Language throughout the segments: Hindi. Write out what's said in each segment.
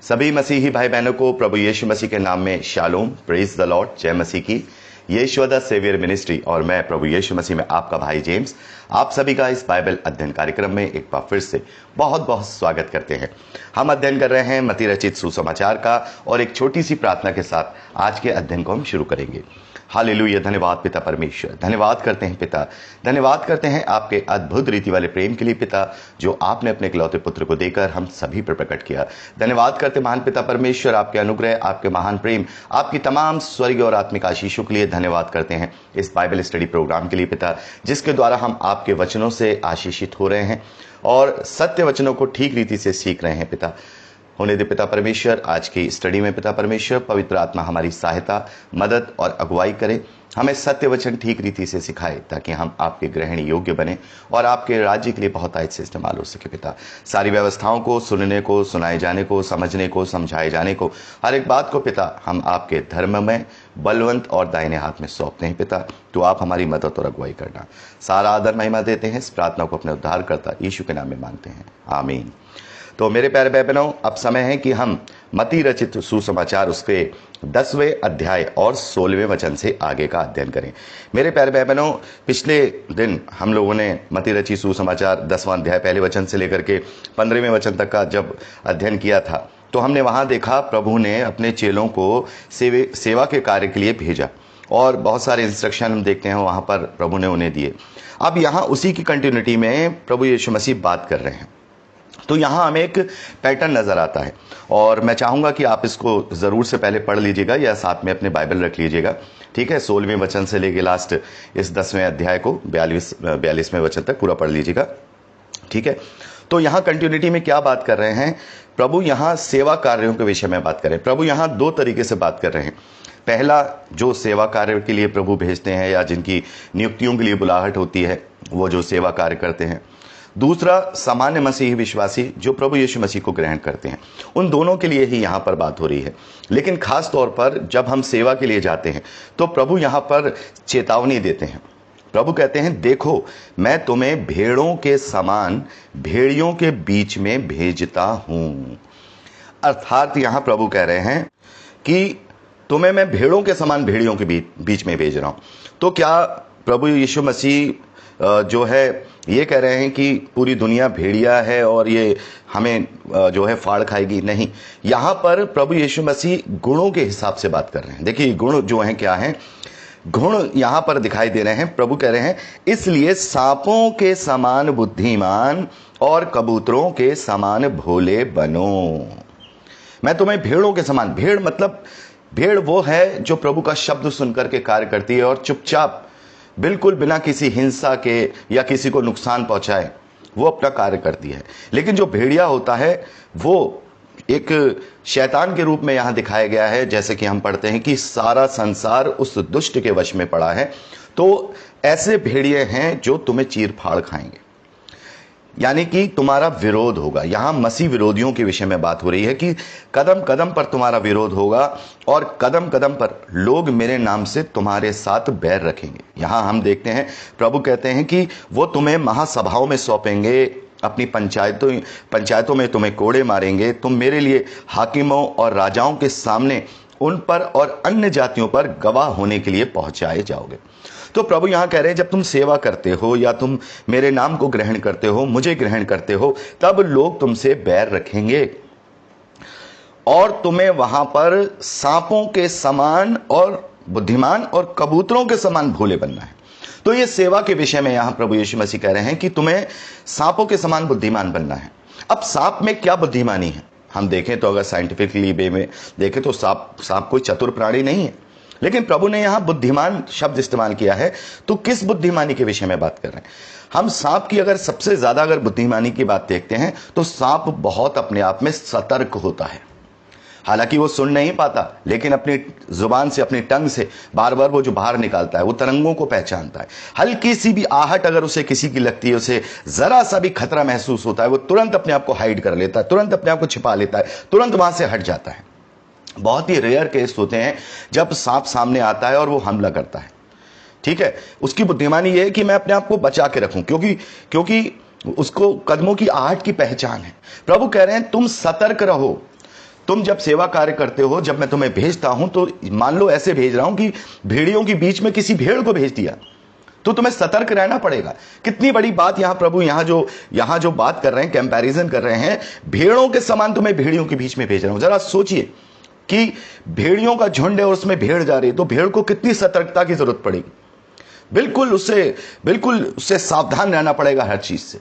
सभी मसीही भाई बहनों को प्रभु यीशु मसीह के नाम में शालोम, प्रेज द लॉर्ड, जय मसीह की। यीशु द सेवियर मिनिस्ट्री और मैं प्रभु यीशु मसीह में आपका भाई जेम्स आप सभी का इस बाइबल अध्ययन कार्यक्रम में एक बार फिर से बहुत बहुत स्वागत करते हैं। हम अध्ययन कर रहे हैं मत्ती रचित सुसमाचार का और एक छोटी सी प्रार्थना के साथ आज के अध्ययन को हम शुरू करेंगे। हालेलुया, धन्यवाद पिता परमेश्वर, धन्यवाद करते हैं पिता, धन्यवाद करते हैं आपके अद्भुत रीति वाले प्रेम के लिए पिता, जो आपने अपने इकलौते पुत्र को देकर हम सभी पर प्रकट किया। धन्यवाद करते महान पिता परमेश्वर, आपके अनुग्रह, आपके महान प्रेम, आपकी तमाम स्वर्गीय और आत्मिक आशीषों के लिए धन्यवाद करते हैं इस बाइबल स्टडी प्रोग्राम के लिए पिता, जिसके द्वारा हम आपके वचनों से आशीषित हो रहे हैं और सत्य वचनों को ठीक रीति से सीख रहे हैं पिता। होने दे पिता परमेश्वर, आज की स्टडी में पिता परमेश्वर पवित्र आत्मा हमारी सहायता, मदद और अगुवाई करे, हमें सत्य वचन ठीक रीति से सिखाए ताकि हम आपके ग्रहण योग्य बने और आपके राज्य के लिए बहुत आयत से इस्तेमाल हो सके पिता। सारी व्यवस्थाओं को सुनने को, सुनाए जाने को, समझने को, समझाए जाने को, हर एक बात को पिता हम आपके धर्म में बलवंत और दाहिने हाथ में सौंपते हैं पिता। तो आप हमारी मदद और अगुवाई करना। सारा आदर महिमा देते हैं, इस प्रार्थना को अपने उद्धारकर्ता यीशु के नाम में मांगते हैं, आमीन। तो मेरे प्यारे भाई बहनों, अब समय है कि हम मत्ती रचित सुसमाचार उसके 10वें अध्याय और 16वें वचन से आगे का अध्ययन करें। मेरे प्यारे भाई बहनों, पिछले दिन हम लोगों ने मत्ती रचित सुसमाचार 10वां अध्याय पहले वचन से लेकर के 15वें वचन तक का जब अध्ययन किया था, तो हमने वहां देखा प्रभु ने अपने चेलों को सेवा के कार्य के लिए भेजा और बहुत सारे इंस्ट्रक्शन हम देखते हैं वहां पर प्रभु ने उन्हें दिए। अब यहाँ उसी की कंटिन्यूटी में प्रभु यीशु मसीह बात कर रहे हैं। तो यहाँ हमें एक पैटर्न नजर आता है और मैं चाहूंगा कि आप इसको जरूर से पहले पढ़ लीजिएगा या साथ में अपने बाइबल रख लीजिएगा, ठीक है। 16वें वचन से लेके लास्ट इस 10वें अध्याय को 42वें वचन तक पूरा पढ़ लीजिएगा, ठीक है। तो यहाँ कंटिन्यूटी में क्या बात कर रहे हैं प्रभु, यहाँ सेवा कार्यों के विषय में बात करें। प्रभु यहाँ दो तरीके से बात कर रहे हैं। पहला, जो सेवा कार्य के लिए प्रभु भेजते हैं या जिनकी नियुक्तियों के लिए बुलाहट होती है, वो जो सेवा कार्य करते हैं। दूसरा, सामान्य मसीही विश्वासी जो प्रभु यीशु मसीह को ग्रहण करते हैं। उन दोनों के लिए ही यहाँ पर बात हो रही है। लेकिन खास तौर पर जब हम सेवा के लिए जाते हैं तो प्रभु यहाँ पर चेतावनी देते हैं। प्रभु कहते हैं, देखो मैं तुम्हें भेड़ों के समान भेड़ियों के बीच में भेजता हूं। अर्थात यहाँ प्रभु कह रहे हैं कि तुम्हें मैं भेड़ों के समान भेड़ियों के बीच में भेज रहा हूं। तो क्या प्रभु यीशु मसीह जो है ये कह रहे हैं कि पूरी दुनिया भेड़िया है और ये हमें जो है फाड़ खाएगी? नहीं, यहाँ पर प्रभु यीशु मसीह गुणों के हिसाब से बात कर रहे हैं। देखिए गुण जो हैं क्या हैं, गुण यहाँ पर दिखाई दे रहे हैं। प्रभु कह रहे हैं, इसलिए सांपों के समान बुद्धिमान और कबूतरों के समान भोले बनो। मैं तुम्हें भेड़ों के समान, भेड़ मतलब भेड़ वो है जो प्रभु का शब्द सुनकर के कार्य करती है और चुपचाप बिल्कुल बिना किसी हिंसा के या किसी को नुकसान पहुंचाए वो अपना कार्य करती है। लेकिन जो भेड़िया होता है वो एक शैतान के रूप में यहां दिखाया गया है। जैसे कि हम पढ़ते हैं कि सारा संसार उस दुष्ट के वश में पड़ा है। तो ऐसे भेड़िए हैं जो तुम्हें चीर फाड़ खाएंगे, यानी कि तुम्हारा विरोध होगा। यहां मसीह विरोधियों के विषय में बात हो रही है कि कदम कदम पर तुम्हारा विरोध होगा और कदम कदम पर लोग मेरे नाम से तुम्हारे साथ बैर रखेंगे। यहां हम देखते हैं प्रभु कहते हैं कि वो तुम्हें महासभाओं में सौंपेंगे, अपनी पंचायतों में तुम्हें कोड़े मारेंगे। तुम मेरे लिए हाकिमों और राजाओं के सामने उन पर और अन्य जातियों पर गवाह होने के लिए पहुंचाए जाओगे। तो प्रभु यहां कह रहे हैं, जब तुम सेवा करते हो या तुम मेरे नाम को ग्रहण करते हो, मुझे ग्रहण करते हो, तब लोग तुमसे बैर रखेंगे और तुम्हें वहां पर सांपों के समान और बुद्धिमान और कबूतरों के समान भोले बनना है। तो ये सेवा के विषय में यहां प्रभु यीशु मसीह कह रहे हैं कि तुम्हें सांपों के समान बुद्धिमान बनना है। अब सांप में क्या बुद्धिमानी है? हम देखें तो अगर साइंटिफिकली वे में देखें तो सांप कोई चतुर प्राणी नहीं है, लेकिन प्रभु ने यहां बुद्धिमान शब्द इस्तेमाल किया है। तो किस बुद्धिमानी के विषय में बात कर रहे हैं हम? सांप की अगर सबसे ज्यादा अगर बुद्धिमानी की बात देखते हैं तो सांप बहुत अपने आप में सतर्क होता है। हालांकि वो सुन नहीं पाता, लेकिन अपनी जुबान से, अपनी टंग से बार बार वो जो बाहर निकालता है, वो तरंगों को पहचानता है। हल्की सी भी आहट अगर उसे किसी की लगती है, उसे जरा सा भी खतरा महसूस होता है, वो तुरंत अपने आप को हाइड कर लेता है, तुरंत अपने आप को छिपा लेता है, तुरंत वहां से हट जाता है। बहुत ही रेयर केस होते हैं जब सांप सामने आता है और वो हमला करता है, ठीक है। उसकी बुद्धिमानी ये है कि मैं अपने आप को बचा के रखूं, क्योंकि उसको कदमों की आहट की पहचान है। प्रभु कह रहे हैं तुम सतर्क रहो, तुम जब सेवा कार्य करते हो, जब मैं तुम्हें भेजता हूं तो मान लो ऐसे भेज रहा हूं कि भेड़ियों के बीच में किसी भेड़ को भेज दिया, तो तुम्हें सतर्क रहना पड़ेगा। कितनी बड़ी बात यहां प्रभु यहां जो बात कर रहे हैं, कंपैरिजन कर रहे हैं, भेड़ों के समान तुम्हें भेड़ियों के बीच में भेज रहा हूं। जरा सोचिए कि भेड़ियों का झुंड है और उसमें भेड़ जा रही है, तो भेड़ को कितनी सतर्कता की जरूरत पड़ेगी। बिल्कुल उससे सावधान रहना पड़ेगा हर चीज से।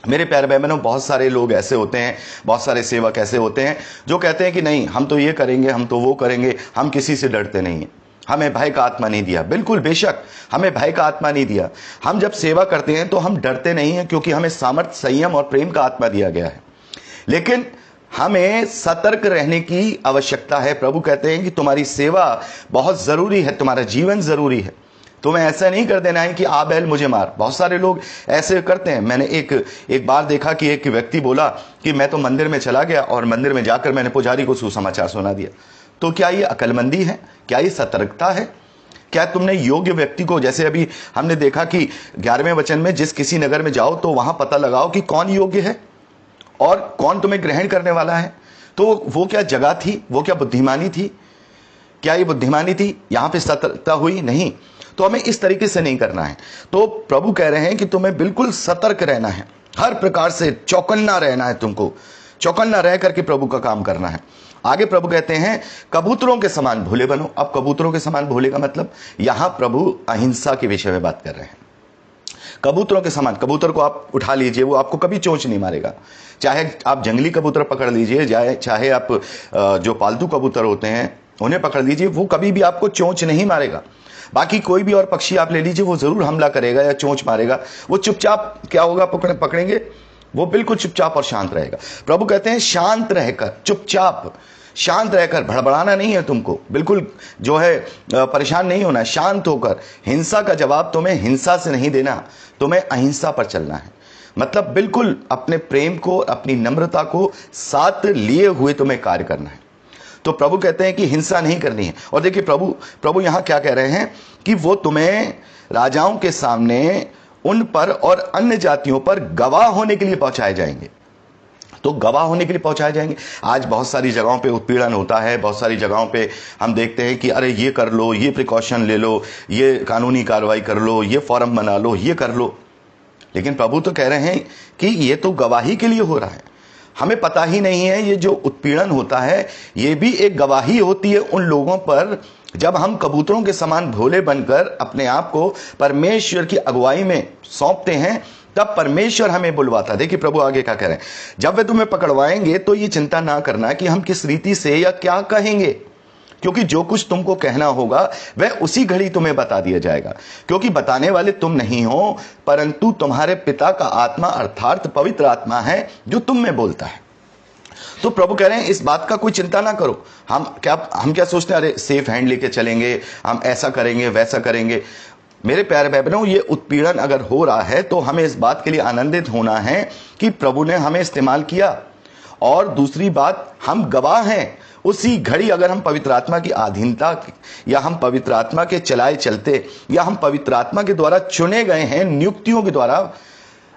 मेरे प्यारे भाई बहनों, बहुत सारे लोग ऐसे होते हैं, बहुत सारे सेवक ऐसे होते हैं जो कहते हैं कि नहीं, हम तो ये करेंगे, हम तो वो करेंगे, हम किसी से डरते नहीं हैं, हमें भय का आत्मा नहीं दिया। बिल्कुल बेशक हमें भय का आत्मा नहीं दिया। हम जब सेवा करते हैं तो हम डरते नहीं हैं, क्योंकि हमें सामर्थ्य, संयम और प्रेम का आत्मा दिया गया है। लेकिन हमें सतर्क रहने की आवश्यकता है। प्रभु कहते हैं कि तुम्हारी सेवा बहुत जरूरी है, तुम्हारा जीवन जरूरी है। तुम्हें ऐसा नहीं कर देना है कि आ बैल मुझे मार। बहुत सारे लोग ऐसे करते हैं। मैंने एक बार देखा कि एक व्यक्ति बोला कि मैं तो मंदिर में चला गया और मंदिर में जाकर मैंने पुजारी को सुसमाचार सुना दिया। तो क्या ये अकलमंदी है? क्या ये सतर्कता है? क्या तुमने योग्य व्यक्ति को, जैसे अभी हमने देखा कि 11वें वचन में, जिस किसी नगर में जाओ तो वहां पता लगाओ कि कौन योग्य है और कौन तुम्हें ग्रहण करने वाला है। तो वो क्या जगह थी? वो क्या बुद्धिमानी थी? क्या ये बुद्धिमानी थी? यहां पे सतर्कता हुई? नहीं। तो हमें इस तरीके से नहीं करना है। तो प्रभु कह रहे हैं कि तुम्हें बिल्कुल सतर्क रहना है, हर प्रकार से चौकन्ना रहना है, तुमको चौकन्ना रह करके प्रभु का काम करना है। आगे प्रभु कहते हैं कबूतरों के समान भोले बनो। अब कबूतरों के समान भोले का मतलब, यहां प्रभु अहिंसा के विषय में बात कर रहे हैं। कबूतरों के समान, कबूतर को आप उठा लीजिए, वो आपको कभी चोंच नहीं मारेगा। चाहे आप जंगली कबूतर पकड़ लीजिए, चाहे आप जो पालतू कबूतर होते हैं उन्हें पकड़ लीजिए, वो कभी भी आपको चोंच नहीं मारेगा। बाकी कोई भी और पक्षी आप ले लीजिए, वो जरूर हमला करेगा या चोंच मारेगा। वो चुपचाप क्या होगा, पकड़ेंगे, वो बिल्कुल चुपचाप और शांत रहेगा। प्रभु कहते हैं शांत रहकर, चुपचाप शांत रहकर, भड़बड़ाना नहीं है तुमको, बिल्कुल जो है परेशान नहीं होना है, शांत होकर। हिंसा का जवाब तुम्हें हिंसा से नहीं देना, तुम्हें अहिंसा पर चलना है। मतलब बिल्कुल अपने प्रेम को, अपनी नम्रता को साथ लिए हुए तुम्हें कार्य करना है। तो प्रभु कहते हैं कि हिंसा नहीं करनी है। और देखिए प्रभु यहां क्या कह रहे हैं कि वो तुम्हें राजाओं के सामने उन पर और अन्य जातियों पर गवाह होने के लिए पहुंचाए जाएंगे। तो गवाह होने के लिए पहुंचाए जाएंगे। आज बहुत सारी जगहों पे उत्पीड़न होता है, बहुत सारी जगहों पे हम देखते हैं कि अरे ये कर लो, ये प्रिकॉशन ले लो, ये कानूनी कार्रवाई कर लो, ये फॉर्म बना लो, ये कर लो। लेकिन प्रभु तो कह रहे हैं कि ये तो गवाही के लिए हो रहा है। हमें पता ही नहीं है ये जो उत्पीड़न होता है ये भी एक गवाही होती है उन लोगों पर, जब हम कबूतरों के समान भोले बनकर अपने आप को परमेश्वर की अगुवाई में सौंपते हैं, तब परमेश्वर हमें बुलवाता। देखिए प्रभु आगे क्या कह रहे हैं, जब वे तुम्हें पकड़वाएंगे तो ये चिंता ना करना कि हम किस रीति से या क्या कहेंगे, क्योंकि जो कुछ तुमको कहना होगा वह उसी घड़ी तुम्हें बता दिया जाएगा। क्योंकि बताने वाले तुम नहीं हो, परंतु तुम्हारे पिता का आत्मा अर्थात पवित्र आत्मा है जो तुम में बोलता है। तो प्रभु कह रहे हैं इस बात का कोई चिंता ना करो। हम क्या सोचते हैं, अरे सेफ हैंड लेके चलेंगे, हम ऐसा करेंगे वैसा करेंगे। मेरे प्यारे भाई बहनों, ये उत्पीड़न अगर हो रहा है तो हमें इस बात के लिए आनंदित होना है कि प्रभु ने हमें इस्तेमाल किया। और दूसरी बात, हम गवाह हैं। उसी घड़ी अगर हम पवित्र आत्मा की अधीनता या हम पवित्र आत्मा के चलाए चलते या हम पवित्र आत्मा के द्वारा चुने गए हैं, नियुक्तियों के द्वारा,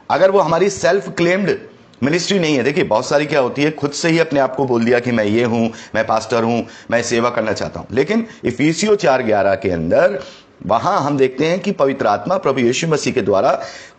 अगर वो हमारी सेल्फ क्लेम्ड मिनिस्ट्री नहीं है। देखिए बहुत सारी क्या होती है, खुद से ही अपने आप को बोल दिया कि मैं ये हूं, मैं पास्टर हूं, मैं सेवा करना चाहता हूं। लेकिन इफिसियों 4:11 के अंदर वहां हम देखते हैं कि पवित्र आत्मा प्रभु यीशु मसीह के द्वारा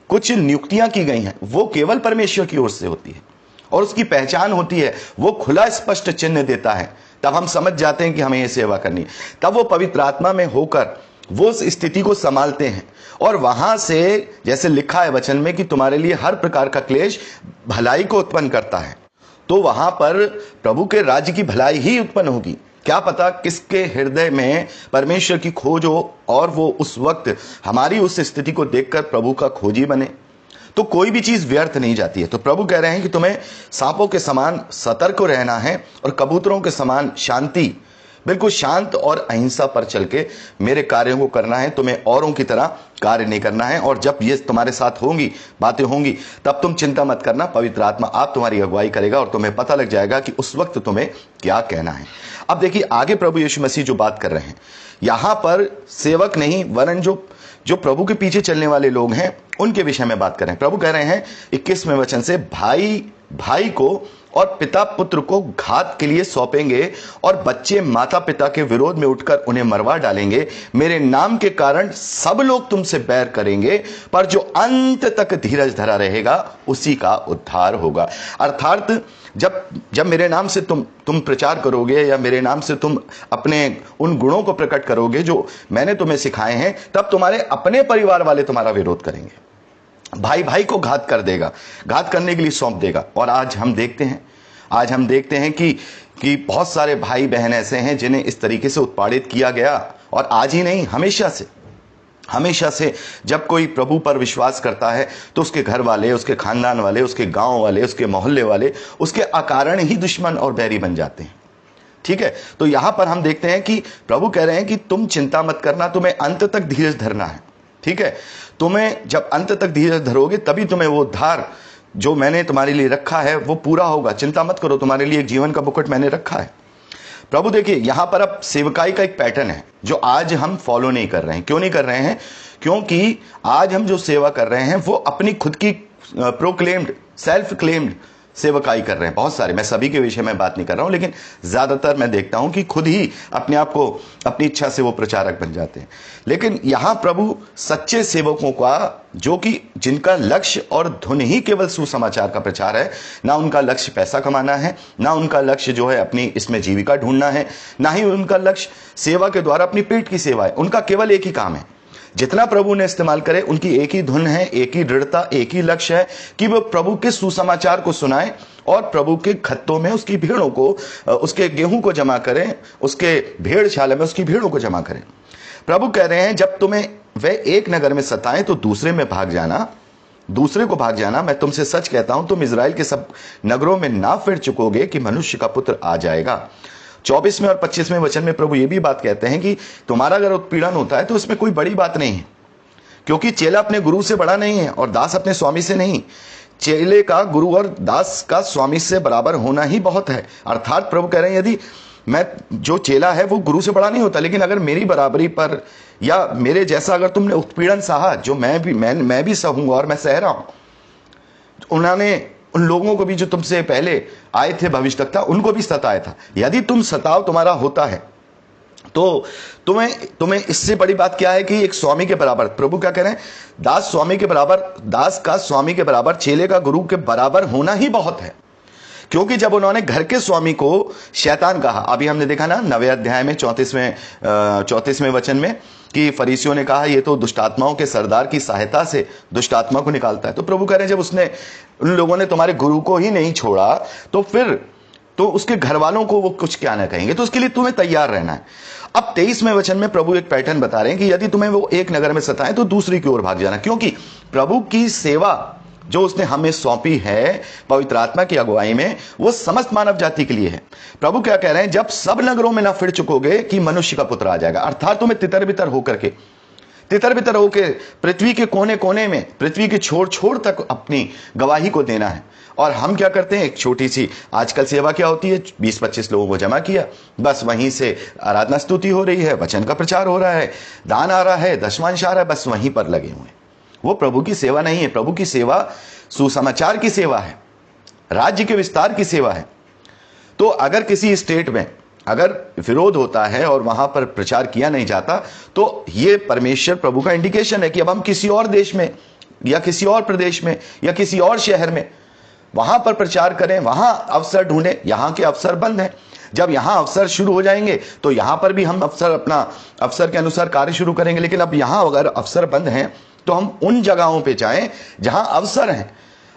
कुछ नियुक्तियां की गई हैं, वो केवल परमेश्वर की ओर से होती है और उसकी पहचान होती है। वो खुला स्पष्ट चिन्ह देता है, तब हम समझ जाते हैं कि हमें ये सेवा करनी है। तब वो पवित्र आत्मा में होकर वो उस स्थिति को संभालते हैं और वहां से, जैसे लिखा है वचन में कि तुम्हारे लिए हर प्रकार का क्लेश भलाई को उत्पन्न करता है, तो वहां पर प्रभु के राज्य की भलाई ही उत्पन्न होगी। क्या पता किसके हृदय में परमेश्वर की खोज हो और वो उस वक्त हमारी उस स्थिति को देखकर प्रभु का खोजी बने। तो कोई भी चीज व्यर्थ नहीं जाती है। तो प्रभु कह रहे हैं कि तुम्हें सांपों के समान सतर्क रहना है और कबूतरों के समान शांति, बिल्कुल शांत और अहिंसा पर चल के मेरे कार्यों को करना है। तुम्हें औरों की तरह कार्य नहीं करना है। और जब ये तुम्हारे साथ होंगी, बातें होंगी, तब तुम चिंता मत करना, पवित्र आत्मा आप तुम्हारी अगुवाई करेगा और तुम्हें पता लग जाएगा कि उस वक्त तुम्हें क्या कहना है। अब देखिए आगे प्रभु यीशु मसीह जो बात कर रहे हैं, यहां पर सेवक नहीं वरन जो प्रभु के पीछे चलने वाले लोग हैं उनके विषय में बात कर रहे हैं। प्रभु कह रहे हैं 21वें वचन से, भाई भाई को और पिता पुत्र को घात के लिए सौंपेंगे और बच्चे माता पिता के विरोध में उठकर उन्हें मरवा डालेंगे। मेरे नाम के कारण सब लोग तुमसे बैर करेंगे, पर जो अंत तक धीरज धरा रहेगा उसी का उद्धार होगा। अर्थात जब मेरे नाम से तुम प्रचार करोगे या मेरे नाम से तुम अपने उन गुणों को प्रकट करोगे जो मैंने तुम्हें सिखाए हैं, तब तुम्हारे अपने परिवार वाले तुम्हारा विरोध करेंगे। भाई भाई को घात कर देगा, घात करने के लिए सौंप देगा। और आज हम देखते हैं कि बहुत सारे भाई बहन ऐसे हैं जिन्हें इस तरीके से उत्पादित किया गया। और आज ही नहीं, हमेशा से जब कोई प्रभु पर विश्वास करता है तो उसके घर वाले, उसके खानदान वाले, उसके गांव वाले, उसके मोहल्ले वाले उसके अकारण ही दुश्मन और बैरी बन जाते हैं। ठीक है, तो यहां पर हम देखते हैं कि प्रभु कह रहे हैं कि तुम चिंता मत करना, तुम्हें अंत तक धीरज धरना है। ठीक है, तुम्हें जब अंत तक धीरज धरोगे तभी तुम्हें वो उद्धार जो मैंने तुम्हारे लिए रखा है वो पूरा होगा। चिंता मत करो, तुम्हारे लिए एक जीवन का मुकुट मैंने रखा है। प्रभु देखिए, यहां पर अब सेवकाई का एक पैटर्न है जो आज हम फॉलो नहीं कर रहे हैं। क्यों नहीं कर रहे हैं? क्योंकि आज हम जो सेवा कर रहे हैं वो अपनी खुद की प्रोक्लेम्ड, सेल्फ क्लेम्ड सेवकाई कर रहे हैं। बहुत सारे, मैं सभी के विषय में बात नहीं कर रहा हूं, लेकिन ज्यादातर मैं देखता हूं कि खुद ही अपने आप को अपनी इच्छा से वो प्रचारक बन जाते हैं। लेकिन यहां प्रभु सच्चे सेवकों का, जो कि जिनका लक्ष्य और धुन ही केवल सुसमाचार का प्रचार है, ना उनका लक्ष्य पैसा कमाना है, ना उनका लक्ष्य जो है अपनी इसमें जीविका ढूंढना है, ना ही उनका लक्ष्य सेवा के द्वारा अपनी पेट की सेवा है। उनका केवल एक ही काम है, जितना प्रभु ने इस्तेमाल करे, उनकी एक ही धुन है, एक ही दृढ़ता, एक ही लक्ष्य है कि वो प्रभु के सुसमाचार को सुनाए और प्रभु के खत्तों में उसकी भेड़ों को, उसके गेहूं को जमा करें, उसके भेड़शाला में उसकी भेड़ों को जमा करें। प्रभु कह रहे हैं जब तुम्हें वे एक नगर में सताएं तो दूसरे को भाग जाना। मैं तुमसे सच कहता हूं, तुम इजराइल के सब नगरों में ना फिर चुकोगे कि मनुष्य का पुत्र आ जाएगा। 24वें और 25वें वचन में प्रभु ये भी बात कहते हैं कि तुम्हारा अगर उत्पीड़न होता है तो इसमें कोई बड़ी बात नहीं है, क्योंकि चेला अपने गुरु से बड़ा नहीं है और दास अपने स्वामी से नहीं। चेले का गुरु और दास का स्वामी से बराबर होना ही बहुत है। अर्थात प्रभु कह रहे हैं यदि जो चेला है वो गुरु से बड़ा नहीं होता, लेकिन अगर मेरी बराबरी पर या मेरे जैसा अगर तुमने उत्पीड़न सहा, जो मैं भी सहूंगा और मैं सह रहा हूं, उन्होंने उन लोगों को भी जो तुमसे पहले आए थे भविष्यवक्ता, उनको भी सताया था। यदि तुम सताव तुम्हारा होता है तो तुम्हें इससे बड़ी बात क्या है कि एक स्वामी के बराबर, प्रभु क्या कह रहे हैं, दास स्वामी के बराबर, दास का स्वामी के बराबर, चेले का गुरु के बराबर होना ही बहुत है। क्योंकि जब उन्होंने घर के स्वामी को शैतान कहा, अभी हमने देखा ना 9वें अध्याय में 34वें वचन में कि फरीसियों ने कहा ये तो दुष्टात्माओं के सरदार की सहायता से दुष्टात्मा को निकालता है। तो प्रभु कह रहे हैं जब उन लोगों ने तुम्हारे गुरु को ही नहीं छोड़ा तो फिर तो उसके घर वालों को वो कुछ क्या ना कहेंगे। तो उसके लिए तुम्हें तैयार रहना है। अब 23वें वचन में प्रभु एक पैटर्न बता रहे हैं कि यदि तुम्हें वो एक नगर में सताएं तो दूसरी की ओर भाग जाना, क्योंकि प्रभु की सेवा जो उसने हमें सौंपी है पवित्र आत्मा की अगुवाई में, वो समस्त मानव जाति के लिए है। प्रभु क्या कह रहे हैं, जब सब नगरों में ना फिर चुकोगे कि मनुष्य का पुत्र आ जाएगा। अर्थात तुम्हें तितर बितर होकर पृथ्वी के कोने कोने में, पृथ्वी के छोर तक अपनी गवाही को देना है। और हम क्या करते हैं, एक छोटी सी आजकल सेवा क्या होती है, 20-25 लोगों को जमा किया, बस वहीं से आराधना स्तुति हो रही है, वचन का प्रचार हो रहा है, दान आ रहा है, दशमांश आ रहा है, बस वहीं पर लगे हुए हैं। वो प्रभु की सेवा नहीं है। प्रभु की सेवा सुसमाचार की सेवा है, राज्य के विस्तार की सेवा है। तो अगर किसी स्टेट में अगर विरोध होता है और वहां पर प्रचार किया नहीं जाता, तो ये परमेश्वर प्रभु का इंडिकेशन है कि अब हम किसी और देश में या किसी और प्रदेश में या किसी और शहर में वहां पर प्रचार करें, वहां अवसर ढूंढें। यहां के अवसर बंद हैं। जब यहां अवसर शुरू हो जाएंगे तो यहां पर भी हम अपना अवसर के अनुसार कार्य शुरू करेंगे। लेकिन अब यहां अगर अवसर बंद हैं तो हम उन जगहों पे जाएं जहां अवसर हैं।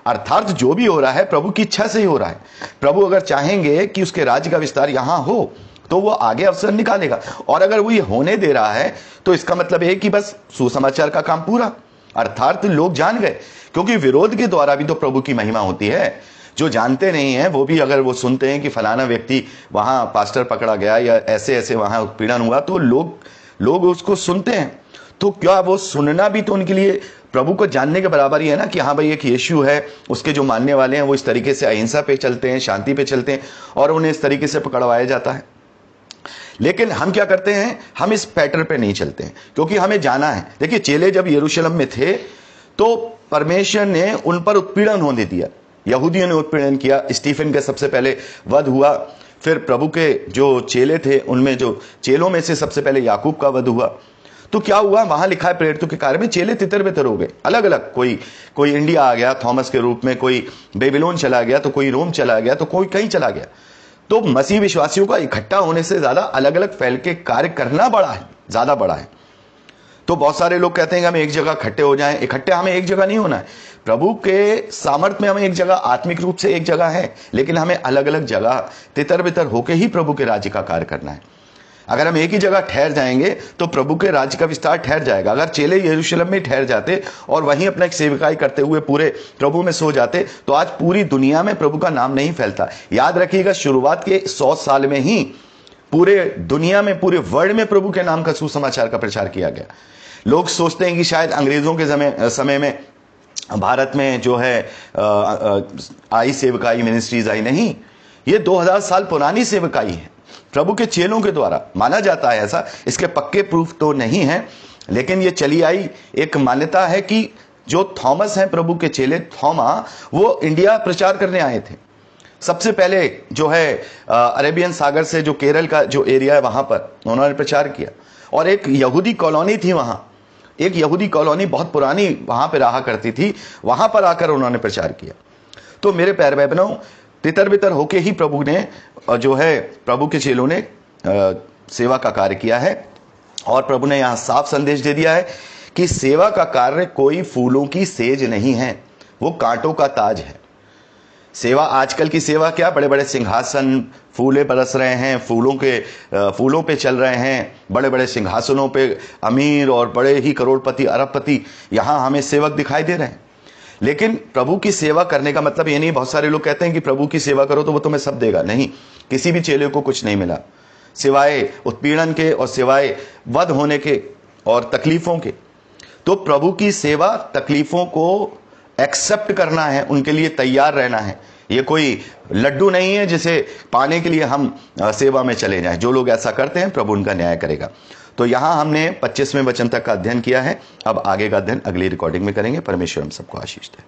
अर्थात जो भी हो रहा है प्रभु की इच्छा से ही हो रहा है। प्रभु अगर चाहेंगे कि उसके राज्य का विस्तार यहां हो तो वो आगे अवसर निकालेगा। और अगर वो ये होने दे रहा है तो इसका मतलब है कि बस सुसमाचार का काम पूरा। अर्थात लोग जान गए, क्योंकि विरोध के द्वारा भी तो प्रभु की महिमा होती है। जो जानते नहीं है वो भी अगर वो सुनते हैं कि फलाना व्यक्ति वहां पास्टर पकड़ा गया या ऐसे ऐसे वहां उत्पीड़न हुआ, तो लोग उसको सुनते हैं। तो क्या वो सुनना भी तो उनके लिए प्रभु को जानने के बराबर ही है ना, कि हाँ भाई एक यीशु है, उसके जो मानने वाले हैं वो इस तरीके से अहिंसा पे चलते हैं, शांति पे चलते हैं, और उन्हें इस तरीके से पकड़वाया जाता है। लेकिन हम क्या करते हैं, हम इस पैटर्न पे नहीं चलते हैं, क्योंकि हमें जाना है। देखिए, चेले जब यरूशलेम में थे तो परमेश्वर ने उन पर उत्पीड़न होने दिया। यहूदियों ने उत्पीड़न किया, स्टीफन का सबसे पहले वध हुआ, फिर प्रभु के जो चेले थे उनमें जो चेलों में से सबसे पहले याकूब का वध हुआ। तो क्या हुआ, वहां लिखा है प्रेरितों के कार्य में चेले तितर बितर हो गए, अलग अलग, कोई इंडिया आ गया थॉमस के रूप में, कोई बेबीलोन चला गया, तो कोई रोम चला गया, तो कोई कहीं चला गया। तो मसीह विश्वासियों का इकट्ठा होने से ज्यादा अलग अलग फैल के कार्य करना बड़ा है, ज्यादा बड़ा है। तो बहुत सारे लोग कहते हैं कि हम एक जगह इकट्ठे हो जाएं, इकट्ठे हमें एक जगह नहीं होना है। प्रभु के सामर्थ्य में हमें एक जगह, आत्मिक रूप से एक जगह है, लेकिन हमें अलग अलग जगह तितर बितर होकर ही प्रभु के राज्य का कार्य करना है। अगर हम एक ही जगह ठहर जाएंगे तो प्रभु के राज्य का विस्तार ठहर जाएगा। अगर चेले यरूशलेम में ठहर जाते और वहीं अपना एक सेवकाई करते हुए पूरे प्रभु में सो जाते तो आज पूरी दुनिया में प्रभु का नाम नहीं फैलता। याद रखिएगा, शुरुआत के 100 साल में ही पूरे दुनिया में, पूरे वर्ल्ड में प्रभु के नाम का सुसमाचार का प्रचार किया गया। लोग सोचते हैं कि शायद अंग्रेजों के समय में भारत में जो है आई सेवकाई, मिनिस्ट्रीज आई, नहीं, ये 2000 साल पुरानी सेवकाई है, प्रभु के चेलों के द्वारा माना जाता है ऐसा। इसके पक्के प्रूफ तो नहीं है, लेकिन ये चली आई एक मान्यता है कि जो थॉमस हैं प्रभु के चेले, थॉमा, वो इंडिया प्रचार करने आए थे। सबसे पहले जो है अरेबियन सागर से जो केरल का जो एरिया है वहां पर उन्होंने प्रचार किया, और एक यहूदी कॉलोनी थी वहां, एक यहूदी कॉलोनी बहुत पुरानी वहां पर रहा करती थी, वहां पर आकर उन्होंने प्रचार किया। तो मेरे प्यारे भाई बहनों, तितर बितर होके ही प्रभु ने जो है, प्रभु के चेलों ने सेवा का कार्य किया है। और प्रभु ने यहां साफ संदेश दे दिया है कि सेवा का कार्य कोई फूलों की सेज नहीं है, वो कांटों का ताज है। सेवा, आजकल की सेवा क्या, बड़े बड़े सिंहासन, फूले बरस रहे हैं, फूलों पे चल रहे हैं, बड़े बड़े सिंहासनों पे अमीर और बड़े ही करोड़पति, अरबपति यहां हमें सेवक दिखाई दे रहे हैं। लेकिन प्रभु की सेवा करने का मतलब ये नहीं, बहुत सारे लोग कहते हैं कि प्रभु की सेवा करो तो वो तुम्हें सब देगा। नहीं, किसी भी चेले को कुछ नहीं मिला सिवाय उत्पीड़न के और सिवाय वध होने के और तकलीफों के। तो प्रभु की सेवा तकलीफों को एक्सेप्ट करना है, उनके लिए तैयार रहना है। ये कोई लड्डू नहीं है जिसे पाने के लिए हम सेवा में चले जाएं। जो लोग ऐसा करते हैं प्रभु उनका न्याय करेगा। तो यहां हमने 25वें वचन तक का अध्ययन किया है। अब आगे का अध्ययन अगली रिकॉर्डिंग में करेंगे। परमेश्वर हम सबको आशीष दे।